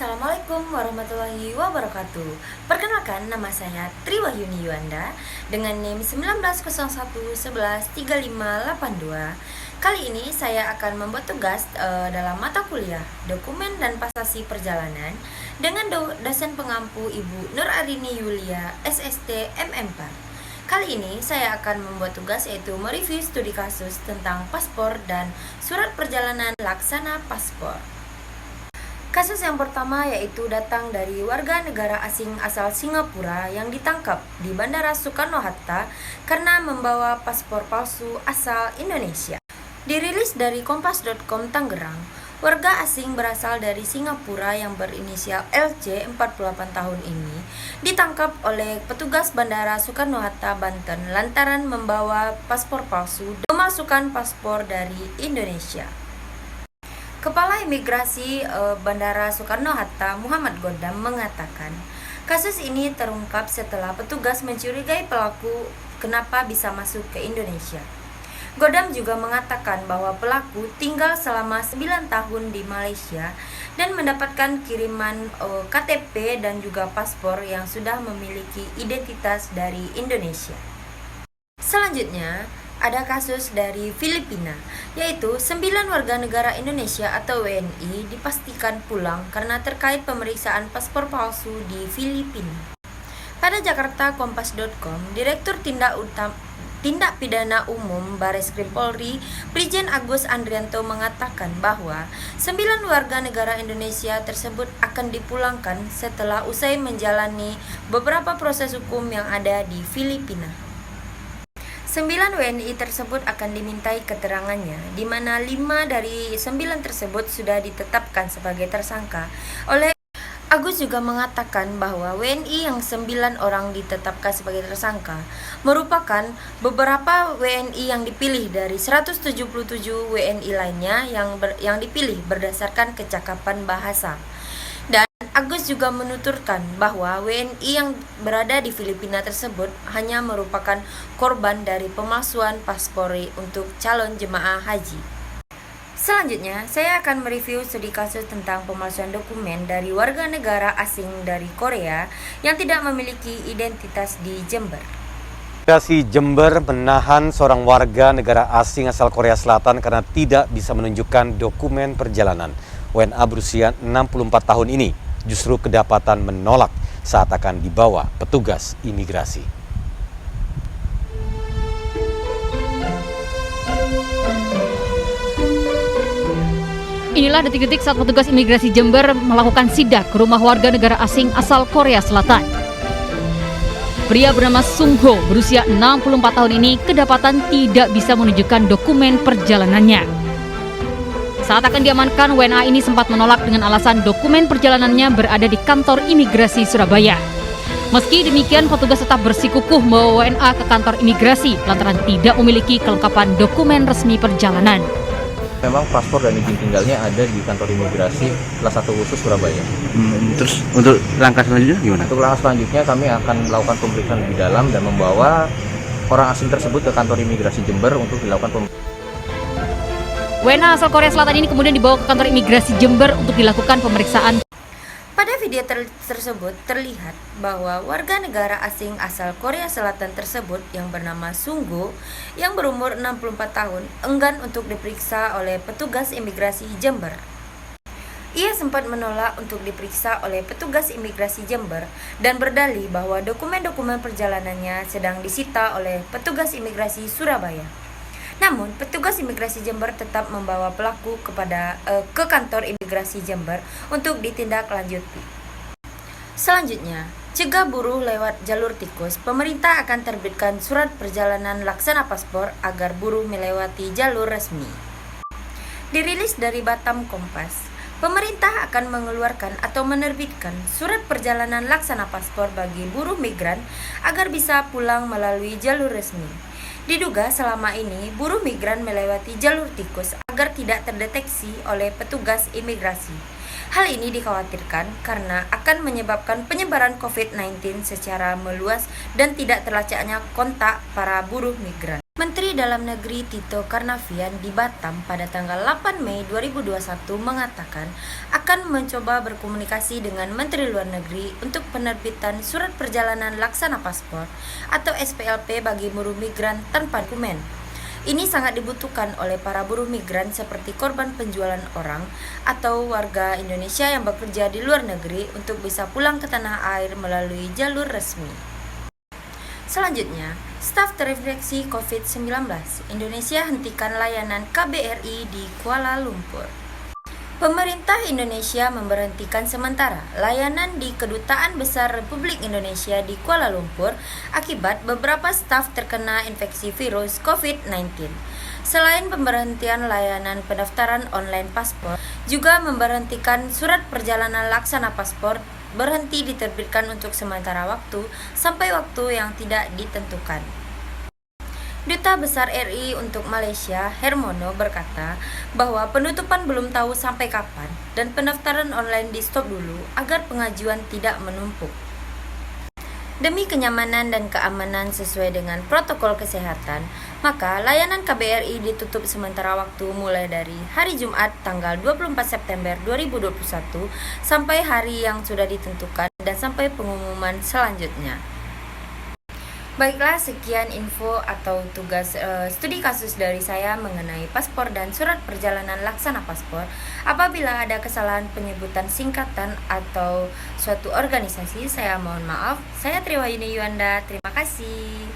Assalamualaikum warahmatullahi wabarakatuh. Perkenalkan, nama saya Triwahyuni Yuanda dengan NIM 1901113582. Kali ini saya akan membuat tugas dalam mata kuliah Dokumen dan Pasasi Perjalanan dengan dosen pengampu Ibu Nur Arini Yulia, SST MM4. Kali ini saya akan membuat tugas yaitu mereview studi kasus tentang paspor dan surat perjalanan laksana paspor. Kasus yang pertama yaitu datang dari warga negara asing asal Singapura yang ditangkap di Bandara Soekarno-Hatta karena membawa paspor palsu asal Indonesia. Dirilis dari kompas.com Tangerang, warga asing berasal dari Singapura yang berinisial LC 48 tahun ini ditangkap oleh petugas Bandara Soekarno-Hatta, Banten lantaran membawa paspor palsu dan memasukkan paspor dari Indonesia. Kepala Imigrasi Bandara Soekarno-Hatta, Muhammad Godam, mengatakan, kasus ini terungkap setelah petugas mencurigai pelaku kenapa bisa masuk ke Indonesia. Godam juga mengatakan bahwa pelaku tinggal selama 9 tahun di Malaysia dan mendapatkan kiriman KTP dan juga paspor yang sudah memiliki identitas dari Indonesia. Selanjutnya, ada kasus dari Filipina, yaitu 9 warga negara Indonesia atau WNI dipastikan pulang karena terkait pemeriksaan paspor palsu di Filipina. Pada Jakarta Kompas.com, Direktur Tindak Pidana Umum Bareskrim Polri, Brigjen Agus Andrianto mengatakan bahwa 9 warga negara Indonesia tersebut akan dipulangkan setelah usai menjalani beberapa proses hukum yang ada di Filipina. 9 WNI tersebut akan dimintai keterangannya, di mana 5 dari 9 tersebut sudah ditetapkan sebagai tersangka. Agus juga mengatakan bahwa WNI yang 9 orang ditetapkan sebagai tersangka merupakan beberapa WNI yang dipilih dari 177 WNI lainnya yang dipilih berdasarkan kecakapan bahasa. Agus juga menuturkan bahwa WNI yang berada di Filipina tersebut hanya merupakan korban dari pemalsuan paspor untuk calon jemaah haji. Selanjutnya, saya akan mereview studi kasus tentang pemalsuan dokumen dari warga negara asing dari Korea yang tidak memiliki identitas di Jember. Imigrasi Jember menahan seorang warga negara asing asal Korea Selatan karena tidak bisa menunjukkan dokumen perjalanan. WNA berusia 64 tahun ini justru kedapatan menolak saat akan dibawa petugas imigrasi. Inilah detik-detik saat petugas imigrasi Jember melakukan sidak ke rumah warga negara asing asal Korea Selatan. Pria bernama Sung Ho berusia 64 tahun ini kedapatan tidak bisa menunjukkan dokumen perjalanannya. Saat akan diamankan, WNA ini sempat menolak dengan alasan dokumen perjalanannya berada di kantor imigrasi Surabaya. Meski demikian, petugas tetap bersikukuh membawa WNA ke kantor imigrasi lantaran tidak memiliki kelengkapan dokumen resmi perjalanan. Memang paspor dan izin tinggalnya ada di kantor imigrasi kelas 1 khusus Surabaya. Terus untuk langkah selanjutnya gimana? Untuk langkah selanjutnya kami akan melakukan pemeriksaan lebih dalam dan membawa orang asing tersebut ke kantor imigrasi Jember untuk dilakukan pemeriksaan. WNA asal Korea Selatan ini kemudian dibawa ke kantor imigrasi Jember untuk dilakukan pemeriksaan. Pada video tersebut terlihat bahwa warga negara asing asal Korea Selatan tersebut yang bernama Sung Ho yang berumur 64 tahun enggan untuk diperiksa oleh petugas imigrasi Jember. Ia sempat menolak untuk diperiksa oleh petugas imigrasi Jember dan berdalih bahwa dokumen-dokumen perjalanannya sedang disita oleh petugas imigrasi Surabaya. Namun, petugas imigrasi Jember tetap membawa pelaku ke kantor imigrasi Jember untuk ditindaklanjuti. Selanjutnya, cegah buruh lewat jalur tikus. Pemerintah akan terbitkan surat perjalanan laksana paspor agar buruh melewati jalur resmi. Dirilis dari Batam Kompas, pemerintah akan mengeluarkan atau menerbitkan surat perjalanan laksana paspor bagi buruh migran agar bisa pulang melalui jalur resmi. Diduga selama ini buruh migran melewati jalur tikus agar tidak terdeteksi oleh petugas imigrasi. Hal ini dikhawatirkan karena akan menyebabkan penyebaran COVID-19 secara meluas dan tidak terlacaknya kontak para buruh migran. Menteri Dalam Negeri Tito Karnavian di Batam pada tanggal 8 Mei 2021 mengatakan akan mencoba berkomunikasi dengan Menteri Luar Negeri untuk penerbitan surat perjalanan laksana paspor atau SPLP bagi buruh migran tanpa dokumen. Ini sangat dibutuhkan oleh para buruh migran seperti korban penjualan orang atau warga Indonesia yang bekerja di luar negeri untuk bisa pulang ke tanah air melalui jalur resmi. Selanjutnya, staf terinfeksi COVID-19, Indonesia hentikan layanan KBRI di Kuala Lumpur. Pemerintah Indonesia memberhentikan sementara layanan di Kedutaan Besar Republik Indonesia di Kuala Lumpur akibat beberapa staf terkena infeksi virus COVID-19. Selain pemberhentian layanan pendaftaran online paspor, juga memberhentikan surat perjalanan laksana paspor berhenti diterbitkan untuk sementara waktu sampai waktu yang tidak ditentukan. Duta Besar RI untuk Malaysia, Hermono, berkata bahwa penutupan belum tahu sampai kapan dan pendaftaran online di stop dulu agar pengajuan tidak menumpuk. Demi kenyamanan dan keamanan sesuai dengan protokol kesehatan, maka layanan KBRI ditutup sementara waktu mulai dari hari Jumat tanggal 24 September 2021 sampai hari yang sudah ditentukan dan sampai pengumuman selanjutnya. Baiklah, sekian info atau tugas studi kasus dari saya mengenai paspor dan surat perjalanan laksana paspor. Apabila ada kesalahan penyebutan singkatan atau suatu organisasi, saya mohon maaf. Saya Triwayuni Yuanda, terima kasih.